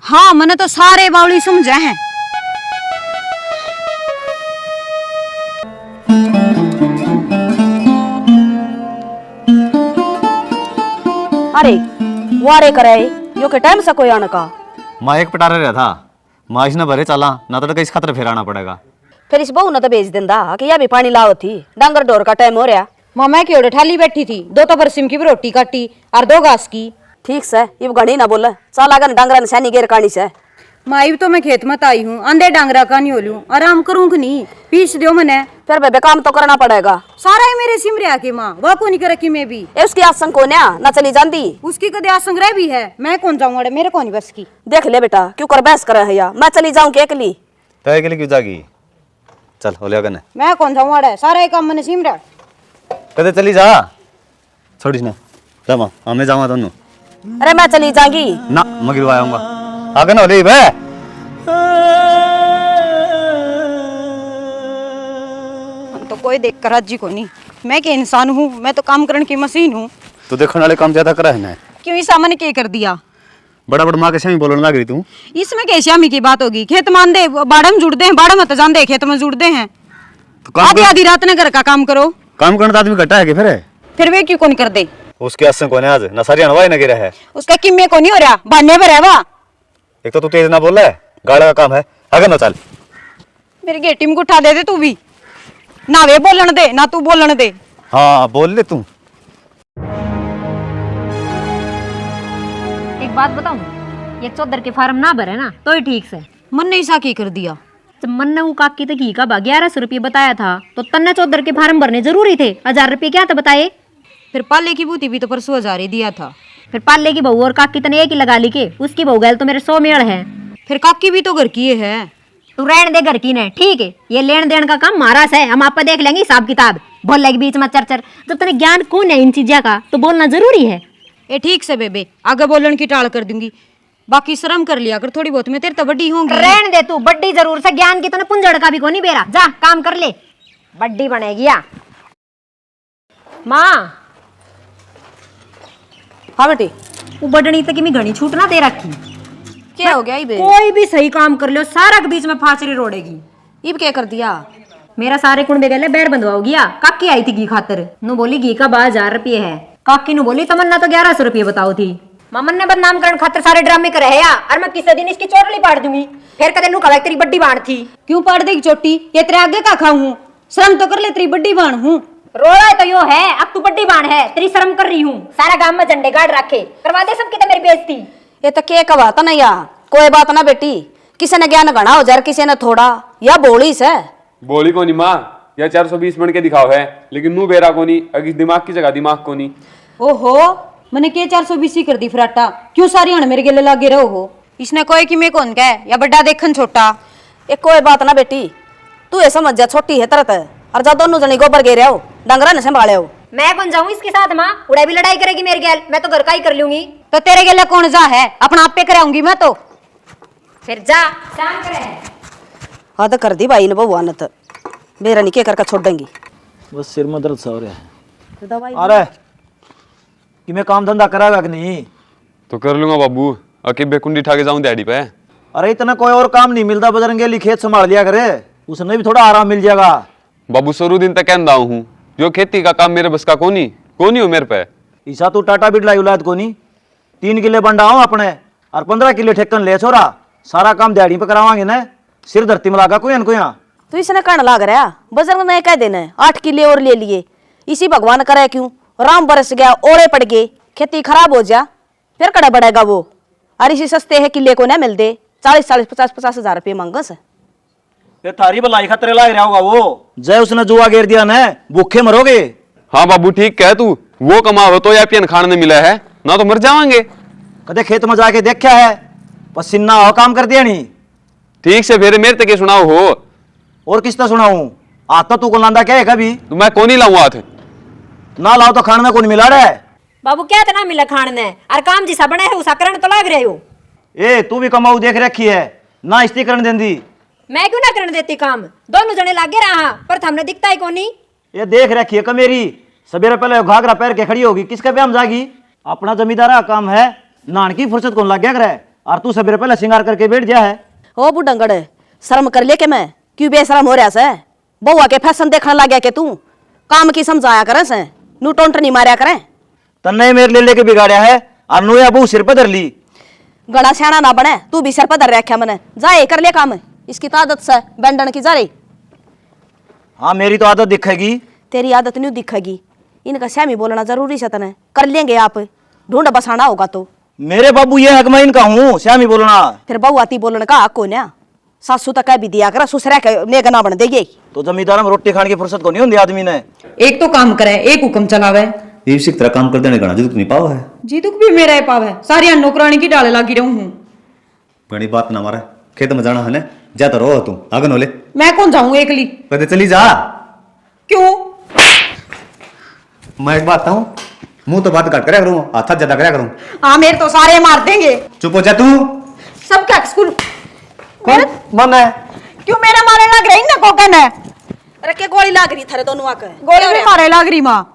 हाँ मैंने तो सारे बावली समझे हैं। अरे वारे करे यो के टाइम से कोई आने का माँ एक पटारे रहा था माँ इसने भरे चला ना तो इस खतरे फेराना पड़ेगा। फिर इस बहू ने तो भेज देंदा कि यह भी पानी लाओ थी डांगर डोर का टाइम हो रहा। मामा की ओर ठाली बैठी थी, 2 तो बरसिम की भी रोटी काटी और 2 घास की। ठीक से ये घड़ी ना बोले चल आगे डांगरा ने सैनी गेर कानी से। माई तो मैं खेत मत आई हूँ, अंधे डांगरा का नहीं होलू, आराम करूँ कि नहीं, पीस दो मने। फिर बेबे काम तो करना पड़ेगा। सारा ही मेरे सिमरिया की माँ वह को नहीं कर रखी मैं भी। ए उसकी आसन को ना चली जाती उसकी कदे आसंग्रह भी है, मैं कौन जाऊंगा, मेरे कौन बस की। देख ले बेटा क्यों कर बहस करे है या मैं चली जाऊं के अकेली। तो अकेली क्यों जागी, चल हो लिया कने। मैं कौन जाऊंगा, सारा ही काम मैंने सिमरिया। कदे चली जा छोड़ी ना जा माँ हमें जाऊंगा दोनों। अरे मैं चली जाऊंगी ना मैं गिरवाऊंगा आगे ना ले बे। तो कोई देख कर राजी को नहीं, मैं के इंसान हूँ, मैं तो काम करने की मशीन हूँ। तो देखने वाले काम ज्यादा करा है ना। क्यों इस सामने क्या कर दिया, बड़ा बड़ा माँ के सामने बोलने लग रही तू। इसमें कैसे शामी की बात होगी, खेत मान दे बाड़म जुड़ दे हैं, बाड़म मत जान दे खेत में जुड़ दे हैं। तो काम आधी आधी रात ने घर का काम करो। काम करने तो आदमी घटा है कि फिर वे क्यों कौन कर दे। उसके आसन को आज न सारी अनवाई न गिरा है। उसका किम्मे को नहीं हो रहा, बाने पर है वाह। एक तो तू तेज ना बोल रहा है, गाड़ा का काम है आगे ना चल। मेरी गेटी में उठा दे तू भी, ना वे बोलन दे ना तू बोलन दे। हाँ बोल ले तू। एक बात बताऊं, ये चौधर के फार्म ना भरे ना तो ही ठीक से। मन ने ऐसा की कर दिया, जब मन ने वो काकी तक घी का 1100 रुपये बताया था तो तन्ने चौधर के फार्म भरने जरूरी थे, 1000 रुपये क्या था बताए। फिर पाले की बूती भी तो परसों 1000 ही दिया था। फिर पाले की बहू और काकी तने एक ही लगा ली के, उसकी बहू गैल तो मेरे 100 मेड़ है। फिर काकी भी तो घर की है। तू रहने दे घर की ने, ठीक है ये लेन देन का काम महाराज है, हम आप देख लेंगे हिसाब किताब। बोल लगे बीच में चर जब तने ज्ञान कौन है इन चीजों का तो बोलना जरूरी है। ए ठीक से बेबे, आगे बोलन की टाल कर दूंगी, बाकी शर्म कर लिया कर थोड़ी बहुत, मैं तेरे तो बड़ी होंगी। रहने दे तू, बड्डी जरूर से ज्ञान की तो पुंजड़ का भी को नहीं बेरा, जा काम कर ले, बड्डी बनेगी या। माँ हाँ बेटी वो बडनी तक में घनी छूट ना दे रखी। क्या हो गया इबे? कोई भी सही काम कर लो सारा के बीच में फाचरी रोड़ेगी। इब क्या कर दिया? मेरा सारे कुंडे गले बैर बंधवाओगी या। काकी आई थी घी खातर, नु बोली घी का 1000 रुपये है। काकी नु बोली तमन्ना तो 1100 रुपये बताओ थी। मामन ने बदनाम करण खातर सारे ड्रामे करे है या, और मैं किसी दिन इसकी चोटली पाड़ दूंगी। फिर कदे नु कहे तेरी बड्डी बाण थी। क्यों पाड़ देगी चोटी, ये तेरे आगे का खाऊं, शर्म तो कर ले, तेरी बड्डी बाण हूँ। रोड़ा तो यो है, अब तू बड्डी बाण है, तेरी शर्म कर रही हूँ। सारा गांव में झंडे गाड़ रखे, करवा दे सबकी तो मेरी बेइज्जती। ये तो क्या कहा ना या, कोई बात ना बेटी, किसी ने ज्ञान घना हो जाए किसी ने थोड़ा, या बोली से बोली को नहीं माँ, या 420 मिनट के दिखाओ है, लेकिन नू बेरा को नहीं, अगर दिमाग की जगह दिमाग को नहीं। ओहो मैंने के 420 कर दी फराटा, क्यों सारी हण मेरे गले लागे रहो हो। इसने कोई कि मैं कौन कह या बड्डा देखन छोटा। एक कोई बात ना बेटी, तू ये समझ जा छोटी है तरत और जा दोनों जनी गोबर गे रहे हो डंगरा ने संभाले हो। मैं कौन जाऊं इसके साथ माँ, उड़ा भी लड़ाई करेगी मेरे गैल, मैं तो घर का ही कर लूंगी। तो तेरे गले कौन जा है, अपना आप पे कराऊंगी मैं तो। फिर जा शाम करे। हद कर दी भाई ने बउआ ने तो, मेरा नहीं के करके छोड़ देंगी। बस सिर में दर्द सा हो रहा है। दवाई अरे कि मैं काम धंधा करागा कि नहीं? तो कर लूंगा बाबू, अकेबे कुंडी ठा के जाऊं दिहाड़ी पे। अरे इतना कोई और काम नहीं मिलता, बजरंगेली खेत संभाल लिया करे, उसने भी थोड़ा आराम मिल जाएगा। बाबू शुरू दिन तक कहना हूँ, जो खेती का काम मेरे बस का कोनी हो मेरे पे। ईसा तू टाटा बिटलाई औलाद को नहीं, 3 किले बंडा हूँ अपने और 15 किले ठेकन ले छोरा, सारा काम दिहाड़ी पे करावांगे ना, सिर धरती में लागा कोई यहाँ। तो इसने कहने लाग रहा बजरंग ने कह देना 8 किले और ले लिए, इसी भगवान करे क्यों, राम बरस गया ओड़े पड़ गए, खेती खराब हो जा, फिर कड़ा बढ़ेगा वो। और इसी सस्ते है किले को ना मिल दे, 40 50 हजार रुपये मांगस। ये थारी भलाई खतरे ला रहा होगा वो, जय उसने जुआ घेर दिया ना, भूखे मरोगे। हाँ बाबू ठीक कह तू, वो कमाओ तो या पियन खाने मिला है ना, तो मर जावांगे। कदे खेत में जाके देखा है, पसीना हो काम कर दिया नहीं। ठीक से फिर मेरे तक सुनाओ हो, और किसने सुनाऊं, आता तू को लांदा क्या है कभी? तो मैं कौन ही लाऊं हाथ, ना लाओ तो खाने में कौन मिला रहा है। बाबू क्या इतना मिला खाने ने, और काम जिसा बना है उसा करण तो लाग रहे हो। ए तू भी कमाऊ देख रखी है ना, इस्ती करने देंदी। मैं क्यों ना करने देती काम, दोनों जने लागे रहा पर हमने दिखता ही कोनी। ये देख रखी है कमेरी, सवेरे पहले घाघरा पैर के खड़ी होगी, किसके पे हम जागी। अपना जमींदारा काम है, नान की फुर्सत कौन लग गया करे, और तू सवेरे पहले श्रृंगार करके बैठ जा है। ओ बुढ़ंगड़, शर्म कर ले के मैं क्यों बेशरम हो रहा से? बउआ के फैशन देखने लग गया के तू काम की समझाया करे से, नू टोंट नहीं मारया करे। तन्ने मेरे ले लेके बिगाड़या है और नु या बहू सिर पर धर ली। गड़ा सियाना ना बने, तू भी सिर पर धर रखा मैंने। जा कर ले काम, इसकी तो आदत से बैंडन की जा रही। हाँ मेरी तो आदत दिखेगी। तेरी आदत नहीं दिखेगी, इनका सहमी बोलना जरूरी है तने। कर लेंगे आप, ढूंढ बसाना होगा तो। मेरे बाबू ये हक मैं इनका हूँ, श्यामी बोलना। फिर बहू आती बोलने का हक को ना, सासू तक भी दिया कर, ससुरा के नेक ना बन देगी। तो जमींदार में रोटी खाने की फुर्सत को नहीं होती आदमी ने। एक तो काम करे, एक हुक्म चलावे। ये इसी तरह काम कर देने का जी नहीं पाव है। जी तुक भी मेरा पाव है, सारी नौकरानी की डाले लागी रहूं हूं। बड़ी बात ना मारे, खेत में जाना है ना, जा तो रहो तुम आगन होले। मैं कौन जाऊं एकली? कहते चली जा। क्यों? मैं एक बात कहूँ, मुंह तो बात काट करे करूँ, हाथ ज्यादा करे करूँ। हाँ मेरे तो सारे मार देंगे। चुप हो जा तू। सब क्या स्कूल मन है क्यों मेरा मारे लग रही ना कोकन है? अरे के गोली लाग रही थारे दोनों आके। गोली भी मारे लग रही माँ।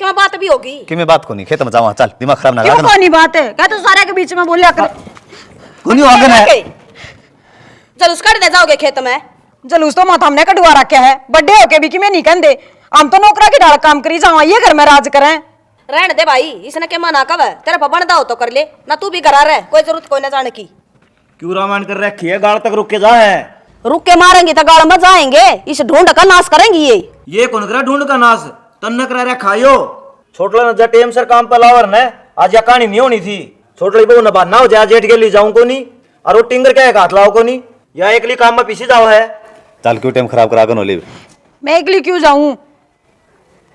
क्या बात भी होगी? कि मैं बात को नहीं, खेत में जावा, चल दिमाग खराब ना क्यों कर। कौन बात है? क्या तो सारे के बीच में बोलिया कर। कोनी आगन है। जलूस काट दे जाओगे खेत में? जलूस तो माथा हमने कटवा रखे है, बड्डे होके भी कि मैं नहीं कहते। हम तो नौकरा की डाल काम करी जावा, ये घर में राज करें। रहने दे भाई, इसने के मना कब है? तेरा बनदा हो तो कर ले ना, तू भी घरा रह, कोई जरूरत कोई ना जाने की। क्यों रामायण कर रखी है? गाड़ तक रुक के जा है। रुक के मारेंगे तो गाड़ में जाएंगे, इस ढूंढ का नाश करेंगी ये कौन करा ढूंढ का नाश? तन्ने करा रे खायो। छोटला न जटेम सर काम पर लावर ने आज या कहानी नहीं होनी थी। छोटली बहू न बात ना हो जा, जेठ के लिए जाऊं को नहीं, और वो टिंगर क्या हाथ लाओ को नहीं, या एकली काम में पीछे जाओ है। चल क्यों टाइम खराब करा आगन होले। मैं एकली क्यों जाऊं?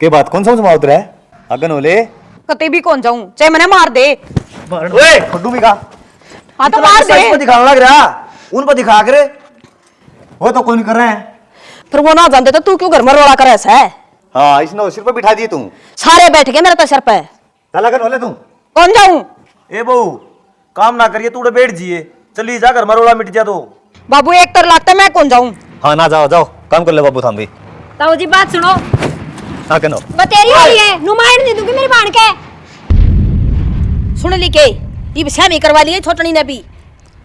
के बात कौन समझ में आवत रहा है? आगन होले कते भी कौन जाऊं, चाहे मैंने मार दे। ओए फड्डू भी का हाँ तो मार दे। पे दिखाने लग रहा, उन पर दिखा करे। वो तो कोई नहीं कर रहे हैं। फिर वो ना जानते तो तू क्यों घर में रोड़ा करे ऐसा है? हाँ इसने सिर पर बिठा दिए तुम। सारे बैठ गए मेरे तो सिर पे। चल आगन होले तुम। कौन जाऊं? ए बहू काम ना करिए, तू बैठ जिए, चली जा, घर मरोड़ा मिट जा। तो बाबू एक तर लगता मैं कौन जाऊं? हाँ ना जाओ जाओ, काम कर ले बाबू थाम भी। ताऊ जी बात सुनो, आगन हो। बतेरी हो रही है, नुमाइंड नहीं दूंगी मेरी बाण के। सुन ली के ये सहमी करवा लिए छोटनी ने भी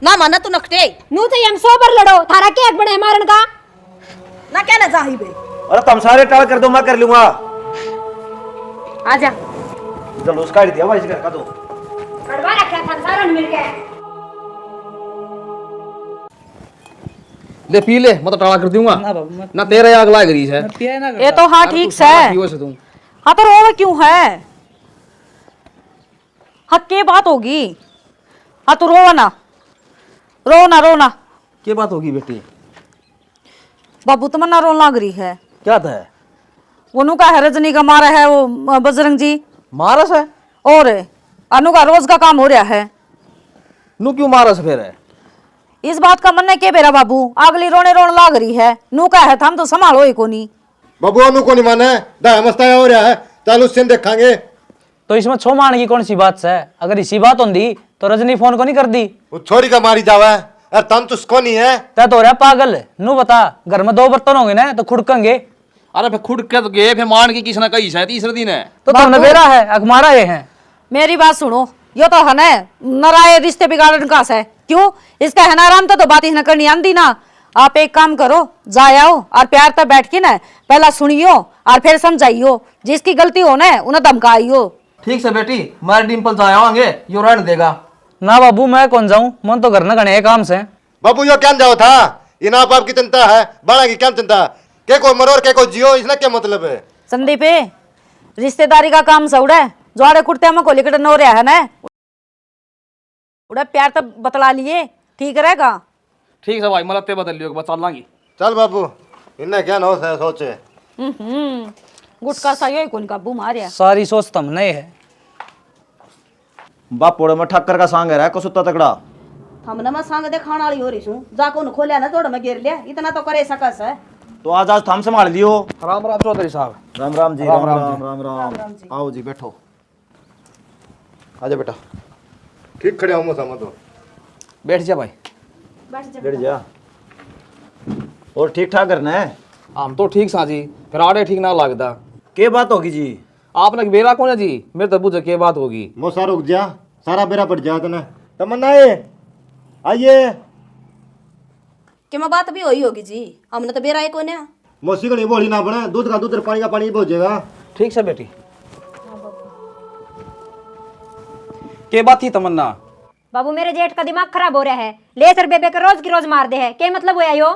ना माना तू नकटे। नू तो हम सोबर लड़ो, थारा के एक बड़े मारन का ना कहना जाही बे। अरे तुम सारे टाल कर दो, मैं कर लूंगा। आजा चलो उसका दिया भाई इस घर का तो। कड़वा रखा था सारा मिल के। ले पी ले, मैं तो टाला कर दूंगा ना तेरे आग लाग रही है। ये तो हाँ ठीक से है। हाँ तो रोवे क्यों है? हाँ के बात होगी? हाँ तो रोवा ना, रोना रोना। क्या बात होगी बेटी? बाबू तमन्ना रोन लग रही है। क्या था? वो नु का है रजनी का मारा है वो बजरंग जी, मारस है? और अनु का रोज का काम हो रहा है। नू क्यों मारस फिर है? इस बात का मन है के बेरा बाबू, अगली रोने रोन लाग रही है। नु का है हम तो संभालो ही कोनी। बाबू अनु को नहीं माना है, दा मस्ताया हो रहा है, चल उससे देखेंगे। तो इसमें छो मारने की कौन सी बात है? अगर इसी बात होती तो रजनी फोन को नहीं कर दी। वो छोरी का मारी जावा है, अरे तन तो उसको नहीं है। तै तो रहा पागल, नू बता घर में 2 बर्तन होंगे ना तो खुड़केंगे। अरे फिर खुद के तो गए, फिर मान की किसने कही है तीसरे दिन है। तो तुमने बेरा है अखमारा ये है। मेरी बात सुनो, यो तो है ना नराये रिश्ते बिगाड़न का है। क्यों इसका है ना आराम तो बात इसने करनी आंदी ना। आप एक काम करो, जाओ और प्यार तक बैठ के ना पहला सुनियो और फिर समझाइयो, जिसकी गलती हो ना उन्हें धमकाइयो। ठीक से बेटी, मारे डिम्पल जाए आएंगे, यो रहने देगा ना बाबू, मैं कौन जाऊं, मन तो घर न गणे काम से। बाबू यो क्या जाओ था, इन आप की चिंता है, बड़ा की क्या चिंता? के को मरो और के को जियो, इसने क्या मतलब है? संदीप रिश्तेदारी का काम सौड़ा है, जोड़े कुर्ते में को लिकट न रहा है ना, उड़ा प्यार तो बतला लिए ठीक रहेगा। ठीक है भाई, मलते बदल लियो, बता लांगी। चल बाबू, इन्हें क्या ना सोचे। गुटका सा यो कौन काबू मारिया। सारी सोच तुम नहीं है। बापोड़े में ठक्कर का सांग है, कसुत्ता तकड़ा। हमने मैं सांग दे खाना वाली हो रही हूँ, जाको खोलिया ना तोड़ में गिर लिया, इतना तो करे सकस है। तो आज थम संभाल लियो। राम राम चौधरी साहब। राम राम जी। राम राम राम राम राम राम। आओ जी बैठो। आजा बेटा, ठीक खड़े हो मत हो। बैठ जा भाई। बैठ जा। और ठीक ठाक करना है? हम तो ठीक सा जी, फिर आड़े ठीक ना लगता। के बात होगी जी? आपने बेरा कौन है जी? मेरे तो बुझे के बात होगी। मोसा रुक जा, सारा बेरा पड़ जा तना तमन्ना है। आइए। कि मैं बात भी हुई होगी जी, हमने तो बेरा एक होने। मौसी को नहीं बोली ना बना, दूध का दूध, पानी का पानी बोझेगा। ठीक से बेटी। के बात थी तमन्ना? बाबू मेरे जेठ का दिमाग खराब हो रहा है, ले सर बेबे का रोज की रोज मार दे है, क्या मतलब हुआ यो?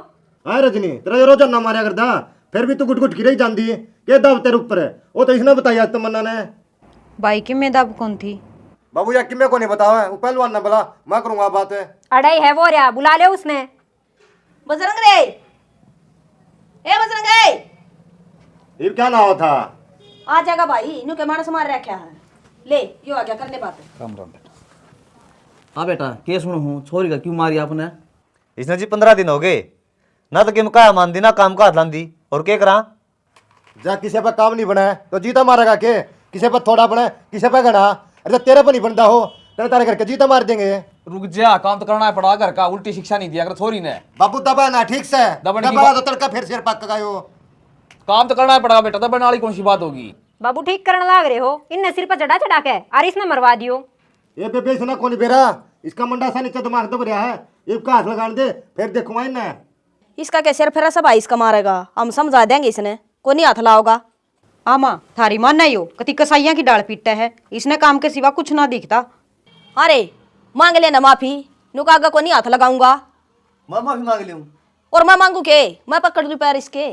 हाँ रजनी, तेरा ये रोजा ना मारा करता, फिर भी तू गुट गुट की रही जानती है। के दब तेरे ऊपर है, वो तो इसने बताया तमन्ना ने। भाई की मैं दब कौन थी? बाबू या किमे को नहीं बताओ है, वो पहलवान ने बोला, मैं करूंगा बात है। अड़ाई है वो रहा, बुला ले उसने। बजरंग रे, ए बजरंग रे, ये क्या नाम था? आ जाएगा भाई, इन्हों के मानस मार रखा है। ले यो आ गया, कर ले बात। राम राम बेटा। हाँ बेटा, के सुनो हूँ, छोरी का क्यों मारी आपने? इसने जी 15 दिन हो गए ना, तो किम का मान दी ना काम का हाथ लान दी, और क्या करा? जा किसी पर काम नहीं बना है तो जीता मारेगा के? किसी पर थोड़ा बना है, किसी पर घना। अरे तेरे पर नहीं बनता हो तेरे तारे करके जीता मार देंगे। रुक जा, काम तो करना है पड़ा घर का, उल्टी शिक्षा नहीं दिया कर छोरी ने। बाबू दबा ना ठीक से, दबा दबा तो तड़का फिर सिर पक गयो। काम तो करना है पड़ा बेटा, दबने वाली कौन सी बात होगी? बाबू ठीक करने लाग रहे हो, इनने सिर पर चढ़ा चढ़ा के और इसने मरवा दियो। ये बेबे इसना कौन बेरा, इसका मंडा सा नीचे दिमाग दब रहा है, इसका हाथ लगा दे फिर देखूंगा इन्हें। इसका क्या सिर फेरा सब इसका मारेगा, हम समझा देंगे इसने, को नहीं हाथ लाओगा। आमा थारी मान नहीं हो, कति कसाइया की डाल पीटता है, इसने काम के सिवा कुछ ना दिखता। अरे मांग लेना माफी, नुकागा को नहीं हाथ लगाऊंगा। मैं माफी मांग लूं और मैं मांगू के, मैं पकड़ लूं पैर इसके।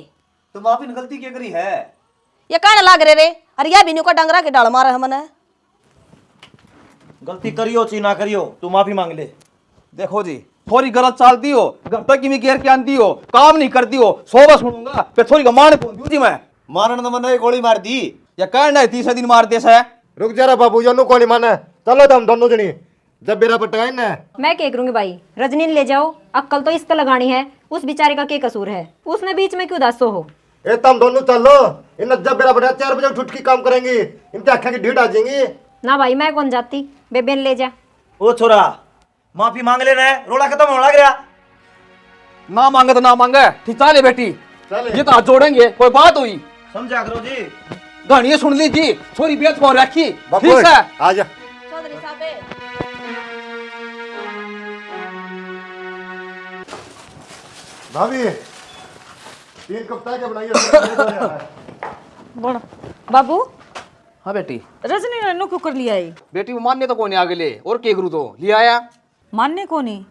तो माफी ने गलती क्या करी है? ये कहने लाग रहे रे, अरे या बिनु का डंगरा के डाल मारा है मैंने। गलती करियो ची ना करियो, तू माफी मांग ले। देखो जी, थोड़ी गलत चालती हो, घर तक की घेर के आती हो, काम नहीं करती हो, सोबा सुनूंगा फिर थोड़ी का मान कौन दूँ जी मैं? मारन तो मैंने गोली मार दी। या कहना है 30 दिन मार देस है। रुक जा रहा बाबू, यो कौन माने, चलो तो हम दोनों जनी जब बेरा पटका ना। मैं क्या करूंगी भाई, रजनी ने ले जाओ, अक्कल तो इसका लगानी है, उस बेचारे का क्या कसूर है, उसने बीच में क्यों दासो हो? ए तुम दोनों चलो, इन जब बेरा पटका 4 बजे उठ के काम करेंगी, इनकी आंखें की ढीठ आ जाएंगी। ना भाई मैं कौन जाती, बेबे ने ले जा। ओ छोरा, माफी मांग लेना है, रोड़ा खत्म होने लग रहा। ना मांगे तो ना मांगे, ठीक चाले बेटी, चले। ये तो हाथ जोड़ेंगे, कोई बात हुई समझा करो जी। गानिये सुन ली जी, छोरी बेच कौन रखी, बाबू ठीक है? आ जा। चौधरी साहब भाभी 3 कप चाय के बनाइए। बोल बाबू, हाँ बेटी। रजनी ने नो क्यों कर लिया है? बेटी वो मानने तो कौन आगे ले, और के करूँ तो लिया आया। मानने को नहीं,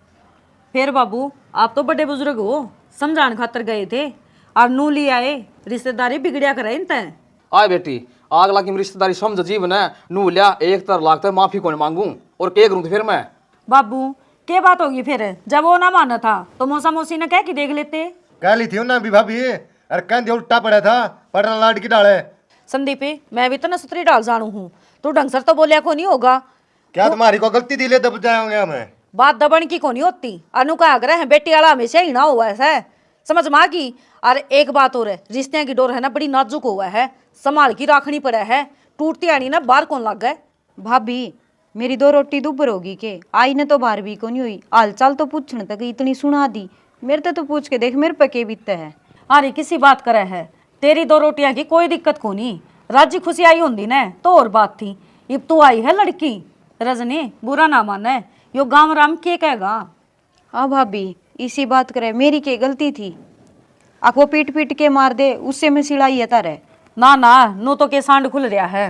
फिर बाबू आप तो बड़े बुजुर्ग हो, समझाने खातर गए थे और नू ले आए, रिश्तेदारी बिगड़िया करे इन तय। आए बेटी, आगला की रिश्तेदारी समझ जीवन है, नू लिया 1 तर लागता है, माफी कौन मांगू और के करूँ तो फिर मैं? बाबू क्या बात होगी फिर, जब वो ना माना था तो मौसा मौसी ने कह के देख लेते। कह ली थी ना भी भाभी, अरे कहते उल्टा पड़ा था, पड़ना लाड की डाले। संदीप मैं भी तो न सुतरी डाल जानू हूँ, तू ढंग से तो बोलिया को नहीं होगा। क्या तुम्हारी को गलती थी ले दब जाएंगे हमें? बात दबन की को नहीं होती, अनु का आग्रह है, बेटी वाला हमेशा ही ना हुआ है, समझ माँ की। और एक बात और है, रिश्ते की डोर है ना बड़ी नाजुक हुआ है, संभाल की राखनी पड़ा है, टूटती आनी ना बाहर कौन लग गए। भाभी मेरी 2 रोटी दुबर होगी के, आई ने तो बार भी को नहीं हुई, हाल चाल तो पूछने तक इतनी सुना दी, मेरे तो पूछ के देख मेरे पे के बीतता है। अरे किसी बात करे है, तेरी 2 रोटियां की कोई दिक्कत को नहीं, राजी खुशी आई होंगी ना तो और बात थी, अब तू आई है लड़की। रजनी बुरा ना माने, यो गांव राम के कहेगा। हाँ भाभी इसी बात करे, मेरी के गलती थी, आपको पीट पीट के मार दे उससे मैं सिलाई आता रहे। ना ना नो तो के सांड खुल रहा है।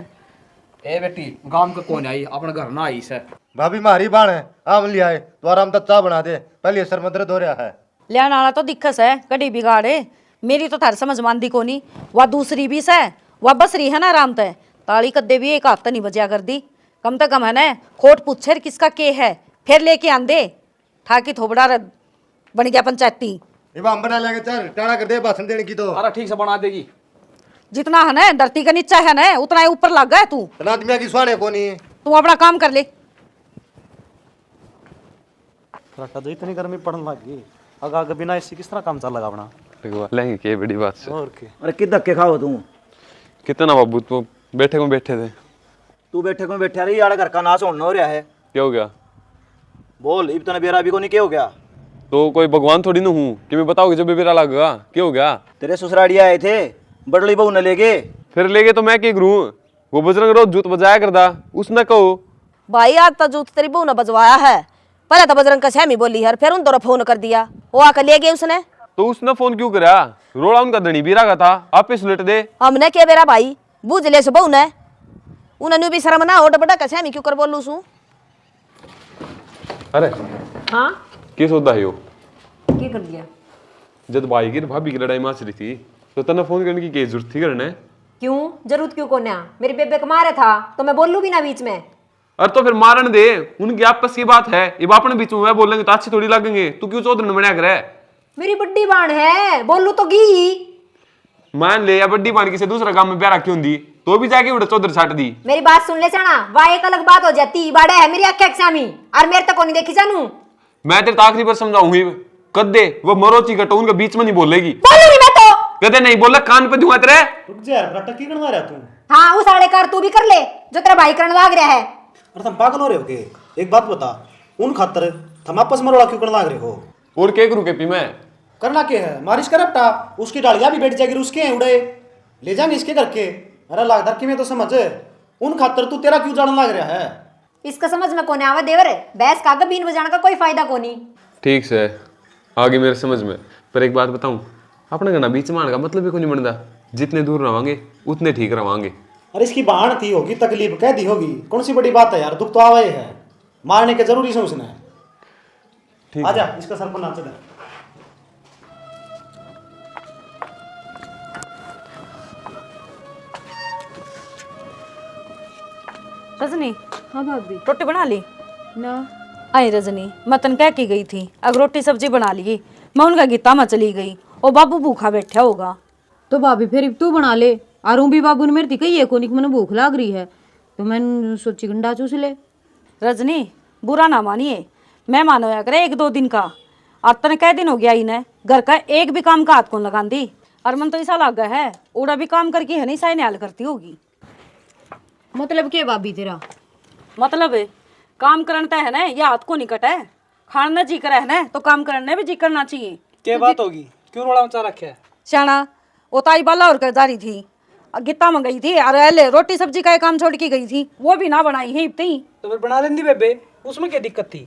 ए बेटी, गांव का कौन आई, अपने घर ना आई से। भाभी मारी बाण है, आम ले आए तो आराम तक चाह बना दे, पहले सर में दर्द हो रहा है। लियान वाला तो दिक्कत है, कड़ी बिगाड़े, मेरी तो थार समझ मानदी को नहीं, वह दूसरी भी से वह बस रही है ना आराम तय, ताली कद्दे भी एक हाथ नहीं बजा कर दी, कम से कम है ना खोट पूछे किसका के है, फिर लेके आंदे ठाकी थोबड़ा बन गया पंचायती। ये हम बना लेंगे, चल टाड़ा कर दे भाषण देने की तो। अरे ठीक से बना देगी, जितना है ना धरती का नीचा है ना उतना ही ऊपर लग गया तू, आदमी की सुहाने को नहीं। तू अपना काम कर ले। तो इतनी गर्मी पड़ने लग गई, अगर बिना इसी किस तरह काम चल लगा अपना? लेंगे के बड़ी बात से। और के अरे कि धक्के खाओ तू? कितना बाबू, तो बैठे को बैठे थे। तू बैठे को बैठा रही, यार घर का नाच होना हो रहा है। क्या हो गया? बोल, इतना बेरा भी को नहीं क्या हो गया? तो कोई भगवान थोड़ी ना हूँ कि मैं बताओगे जब बेरा लगेगा, क्या हो गया? तेरे ससुराड़िया आए थे, बड़ली बहू न लेगे, फिर लेगे तो मैं क्या करूँ? वो बजरंग रोज जूत बजाया करता, उसने कहो। भाई आज तो जूत तेरी बहू ने बजवाया है, पहले तो बजरंग का सहमी बोली है, फिर उन दोनों फोन कर दिया, वो आकर ले गए उसने। तो उसने फोन क्यों करा? रोड़ा उनका धनी बीरा का था, आप पे सुलट दे। हमने क्या मेरा भाई बूझ ले से बहु ने उन्हें भी शर्म ना हो डबड़ा का सहमी क्यों कर बोलू सू। अरे हाँ किस होता है यो? क्या कर दिया? जब भाई की भाभी की लड़ाई माच रही थी तो तने फोन करने की क्या जरूरत थी करने? क्यों जरूरत क्यों कोन्या? मेरी बेबे को मारा था तो मैं बोलूं भी ना बीच में। अरे तो फिर मारन दे, उनकी आपस की बात है, ये अपने बीच में बोलेंगे तो अच्छी थोड़ी लगेंगे। तू क्यों चौधरी बनाया करे? मेरी बड्डी बाण है, बोलू तो गी। मान ले या बड्डी बाण किसी दूसरा काम में प्यार रखी होंगी तो भी जाके उड़े चौधरी साट दी। मेरी बात सुन ले सना, वाह एक अलग बात हो जाती। बाड़ा है मेरी अक्खा सामी और मेरे तक को नहीं देखी जानू। मैं तेरे आखिरी बार समझाऊंगी, कदे वो मरोची कटो उनके बीच में नहीं बोलेगी। बोलूंगी मैं तो। कदे नहीं बोला, कान पे धुआं तेरे। रुक जा यार, नाटक की करवा रहा तू? हाँ उस आड़े कार तू भी कर ले जो तेरा भाई करने लाग रहा है। अरे तुम पागल हो रहे हो के? एक बात बता, उन खातर तुम आपस में रोड़ा क्यों करने लाग रहे हो? और क्या करूं के पी मैं? करना क्या है? मारिश कर अपटा, उसकी डालियां भी बैठ जाएगी, उसके हैं उड़े ले जाएंगे इसके करके। अरे लागदार कि मैं तो समझ, उन खातर तू तेरा क्यों जाने लाग रहा है? इसका समझ में कोने आवे देवर, बहस का बीन बजाने का कोई फायदा कोनी। ठीक से आगे मेरे समझ में, पर एक बात बताऊं, अपने घना बीच में आने का मतलब भी कोई नहीं बनता। जितने दूर रवांगे उतने ठीक रवांगे। अरे इसकी बहान थी होगी, तकलीफ कह दी होगी, कौन सी बड़ी बात है यार, दुख तो आवे है, मारने के जरूरी से उसने। ठीक आजा इसका सर पर नाच दे। रजनी, हाँ भाभी। रोटी बना ली? ना आई रजनी, मैं तन कह के गई थी अगर रोटी सब्जी बना ली, मैं उनका गीता में चली गई और बाबू भूखा बैठा होगा। तो भाभी फिर तू बना ले। आरू भी बाबू ने मेरी थी कही है कोनी कि मैंने भूख लाग रही है, तो मैंने सोची गंडा चूस ले। रजनी बुरा ना मानिए, मैं मानो या करे 1-2 दिन का, और तने कै दिन हो गया इन्हें घर का एक भी काम का हाथ कौन लगा दी। और मन तो ऐसा लगा है उड़ा भी काम करके है नहीं साई न्याल करती होगी। मतलब क्या भाभी तेरा? मतलब है काम करना है ना, या हाथ को नहीं कटा है, खाना जी कर है ना तो काम करने भी जी करना चाहिए। क्या बात होगी, क्यों रोड़ा मचा रखा है? श्याणा वो ताई बाला और कर रही थी, गीता में गई थी और ले रोटी सब्जी का काम छोड़ के गई थी, वो भी ना बनाई है इतनी। तो फिर बना लेंदी बेबे, उसमें क्या दिक्कत थी?